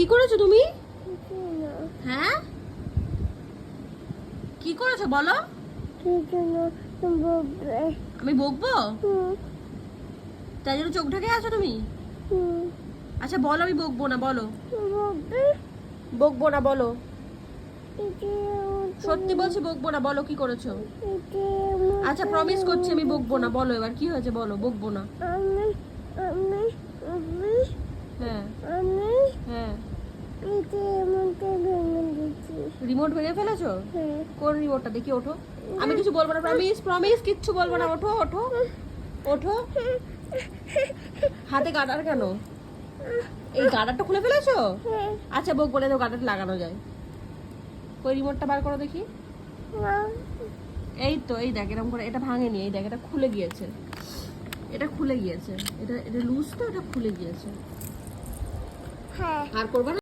কি করেছো তুমি? হ্যাঁ কি করেছো বলো? আমি বকবো? তাই জন্য চোখ ঢেকে আছো তুমি? আচ্ছা বলো, আমি বকবো না, বলো। বকবো না, বলো। সত্যি বলছি বকবো না, বলো কি করেছো। আচ্ছা প্রমিস করছি আমি বকবো না, বলো এবার কি হয়েছে বলো, বকবো না। হ্যাঁ হ্যাঁ রিমোট ভেঙে ফেলেছো? কোন রিমোটটা দেখি, ওঠো। আমি কিছু বলবো না, প্রমিস প্রমিস, কিচ্ছু বলবো না, ওঠো ওঠো ওঠো। হাতে গার্ডার কেন? এই গার্ডারটা খুলে ফেলেছো? আচ্ছা বকবো না, তো গার্ডার লাগানো যায়। ওই রিমোটটা বার করো দেখি। এই তো, এই দেখ এরকম করে, এটা ভাঙেনি, এই দেখ এটা খুলে গিয়েছে, এটা খুলে গিয়েছে, এটা এটা লুজ তো, এটা খুলে গিয়েছে। আর করবা না।